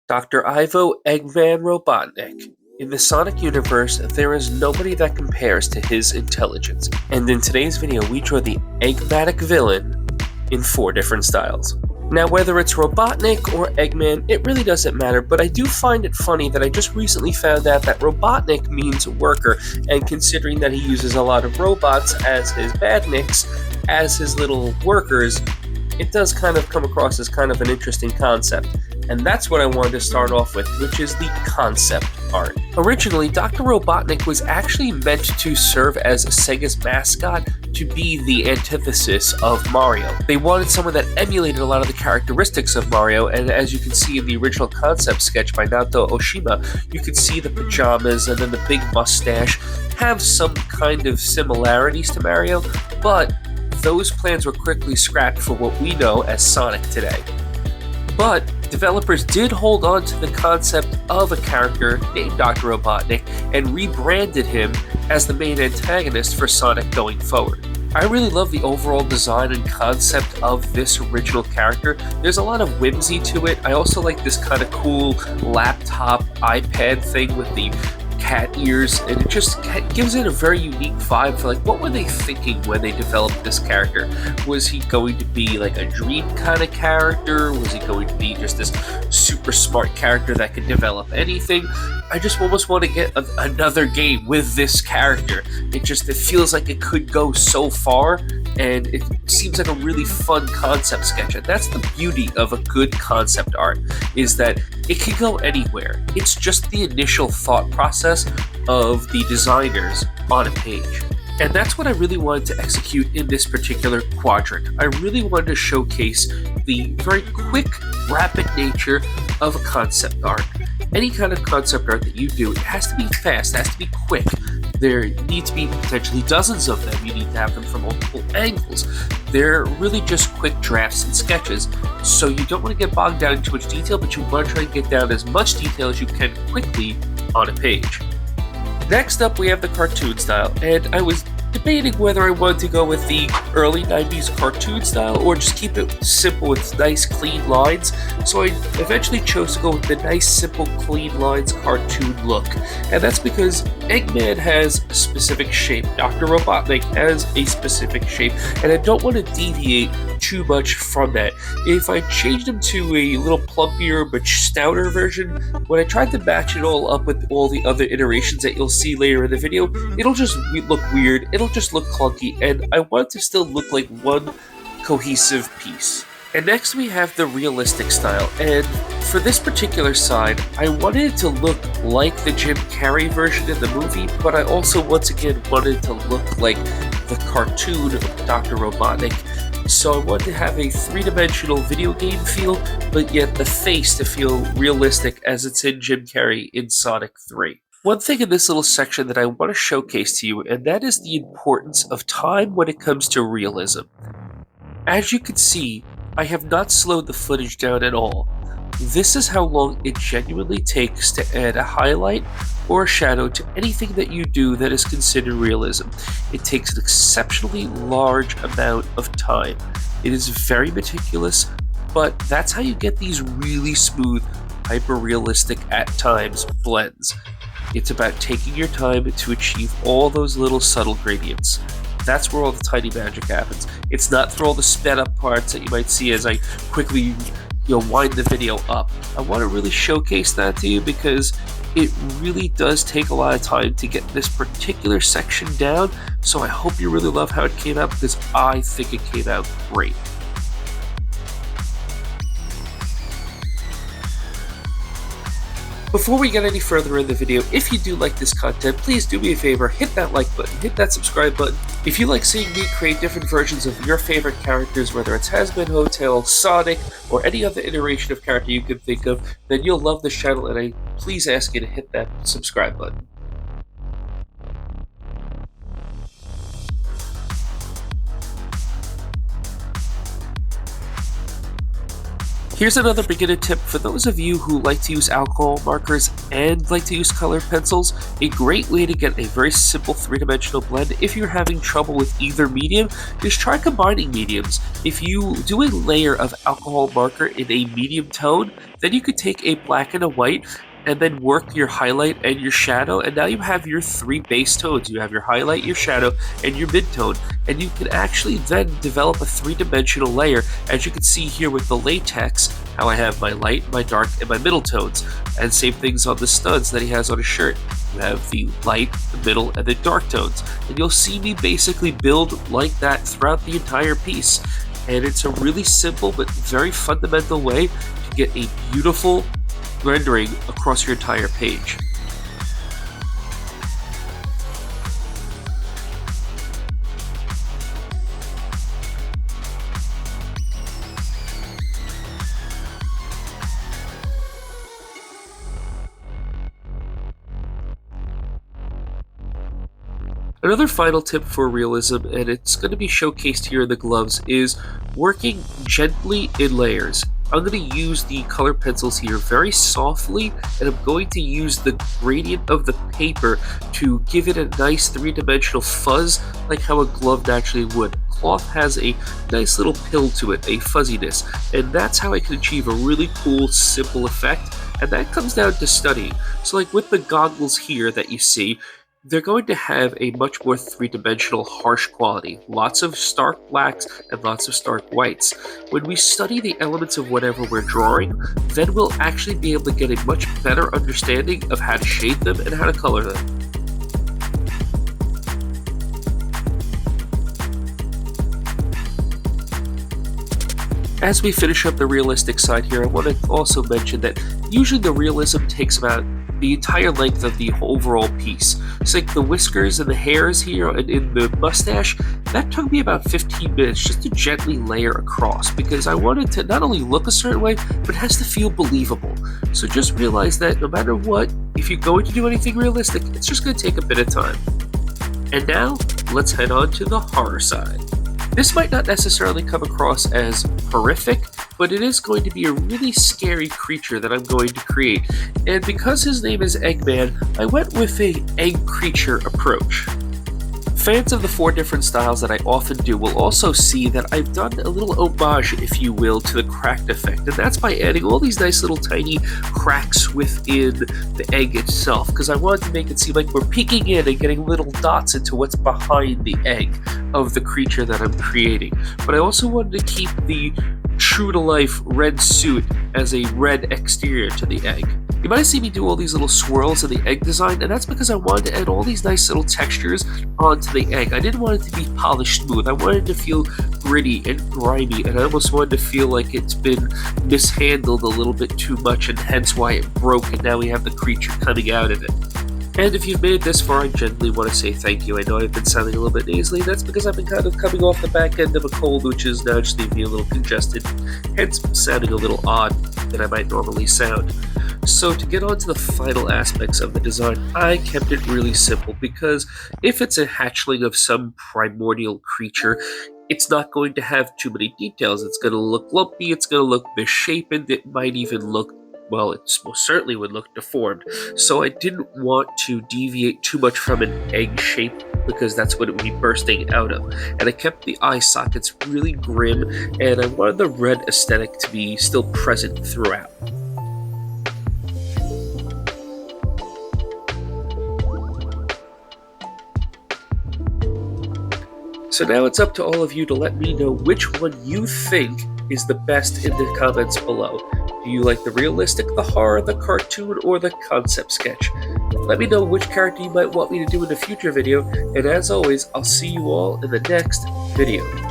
Dr. Ivo Eggman Robotnik. In the Sonic universe, there is nobody that compares to his intelligence, and in today's video we draw the Eggmatic villain in 4 different styles. Now whether it's Robotnik or Eggman, it really doesn't matter, but I do find it funny that I just recently found out that Robotnik means worker, and considering that he uses a lot of robots as his badniks, as his little workers, it does kind of come across as kind of an interesting concept. And that's what I wanted to start off with, which is the concept art. Originally, Dr. Robotnik was actually meant to serve as Sega's mascot, to be the antithesis of Mario. They wanted someone that emulated a lot of the characteristics of Mario, and as you can see in the original concept sketch by Naoto Oshima, you can see the pajamas and then the big mustache have some kind of similarities to Mario, but those plans were quickly scrapped for what we know as Sonic today. But developers did hold on to the concept of a character named Dr. Robotnik and rebranded him as the main antagonist for Sonic going forward. I really love the overall design and concept of this original character. There's a lot of whimsy to it. I also like this kind of cool laptop iPad thing with the cat ears, and it just gives it a very unique vibe for like, what were they thinking when they developed this character? Was he going to be like a dream kind of character? Was he going to be just this super smart character that could develop anything? I just almost want to get another game with this character. It feels like it could go so far, and it seems like a really fun concept sketch. And that's the beauty of a good concept art, is that it can go anywhere. It's just the initial thought process of the designers on a page. And that's what I really wanted to execute in this particular quadrant. I really wanted to showcase the very quick, rapid nature of a concept art. Any kind of concept art that you do, it has to be fast, it has to be quick. There need to be potentially dozens of them. You need to have them from multiple angles. They're really just quick drafts and sketches, so you don't want to get bogged down in too much detail, but you want to try and get down as much detail as you can quickly on a page. Next up, we have the cartoon style, and I was debating whether I wanted to go with the early 90s cartoon style or just keep it simple with nice clean lines, so I eventually chose to go with the nice simple clean lines cartoon look. And that's because Eggman has a specific shape, Dr. Robotnik has a specific shape, and I don't want to deviate too much from that. If I changed him to a little plumpier but stouter version, when I tried to match it all up with all the other iterations that you'll see later in the video, it'll just look weird, it'll just look clunky, and I want it to still look like one cohesive piece. And next we have the realistic style, and for this particular side, I wanted it to look like the Jim Carrey version in the movie, but I also once again wanted it to look like the cartoon of Dr. Robotnik. So I wanted to have a 3-dimensional video game feel, but yet the face to feel realistic as it's in Jim Carrey in Sonic 3. One thing in this little section that I want to showcase to you, and that is the importance of time when it comes to realism. As you can see, I have not slowed the footage down at all. This is how long it genuinely takes to add a highlight or a shadow to anything that you do that is considered realism. It takes an exceptionally large amount of time. It is very meticulous, but that's how you get these really smooth, hyper-realistic at times blends. It's about taking your time to achieve all those little subtle gradients. That's where all the tiny magic happens. It's not through all the sped up parts that you might see as I quickly wind the video up. I want to really showcase that to you because it really does take a lot of time to get this particular section down, so I hope you really love how it came out because I think it came out great. Before we get any further in the video, if you do like this content, please do me a favor, hit that like button, hit that subscribe button. If you like seeing me create different versions of your favorite characters, whether it's Hazbin Hotel, Sonic, or any other iteration of character you can think of, then you'll love this channel, and I please ask you to hit that subscribe button. Here's another beginner tip for those of you who like to use alcohol markers and like to use colored pencils. A great way to get a very simple three-dimensional blend if you're having trouble with either medium is try combining mediums. If you do a layer of alcohol marker in a medium tone, then you could take a black and a white and then work your highlight and your shadow, and now you have your three base tones. You have your highlight, your shadow, and your mid-tone, and you can actually then develop a three-dimensional layer, as you can see here with the latex, how I have my light, my dark, and my middle tones, and same things on the studs that he has on his shirt. You have the light, the middle, and the dark tones, and you'll see me basically build like that throughout the entire piece, and it's a really simple but very fundamental way to get a beautiful rendering across your entire page. Another final tip for realism, and it's going to be showcased here in the gloves, is working gently in layers. I'm going to use the color pencils here very softly, and I'm going to use the gradient of the paper to give it a nice three-dimensional fuzz like how a glove naturally would. Cloth has a nice little pill to it, a fuzziness, and that's how I can achieve a really cool, simple effect, and that comes down to studying. So like with the goggles here that you see, they're going to have a much more three-dimensional, harsh quality. Lots of stark blacks and lots of stark whites. When we study the elements of whatever we're drawing, then we'll actually be able to get a much better understanding of how to shade them and how to color them. As we finish up the realistic side here, I want to also mention that usually the realism takes about the entire length of the overall piece. So like the whiskers and the hairs here and in the mustache, that took me about 15 minutes just to gently layer across because I wanted to not only look a certain way, but it has to feel believable. So just realize that no matter what, if you're going to do anything realistic, it's just going to take a bit of time. And now, let's head on to the horror side. This might not necessarily come across as horrific, but it is going to be a really scary creature that I'm going to create. And because his name is Eggman, I went with an egg creature approach. Fans of the 4 different styles that I often do will also see that I've done a little homage, if you will, to the cracked effect, and that's by adding all these nice little tiny cracks within the egg itself, because I wanted to make it seem like we're peeking in and getting little dots into what's behind the egg of the creature that I'm creating. But I also wanted to keep the true-to-life red suit as a red exterior to the egg. You might see me do all these little swirls in the egg design, and that's because I wanted to add all these nice little textures onto the egg. I didn't want it to be polished smooth. I wanted it to feel gritty and grimy, and I almost wanted to feel like it's been mishandled a little bit too much, and hence why it broke, and now we have the creature coming out of it. And if you've made it this far, I genuinely want to say thank you. I know I've been sounding a little bit nasally. That's because I've been kind of coming off the back end of a cold, which is now just leaving me a little congested, hence sounding a little odd than I might normally sound. So to get on to the final aspects of the design, I kept it really simple because if it's a hatchling of some primordial creature, it's not going to have too many details. It's going to look lumpy, it's going to look misshapen, it might even look, well, it most certainly would look deformed. So I didn't want to deviate too much from an egg shape because that's what it would be bursting out of. And I kept the eye sockets really grim, and I wanted the red aesthetic to be still present throughout. So now it's up to all of you to let me know which one you think is the best in the comments below. Do you like the realistic, the horror, the cartoon, or the concept sketch? Let me know which character you might want me to do in a future video, and as always, I'll see you all in the next video.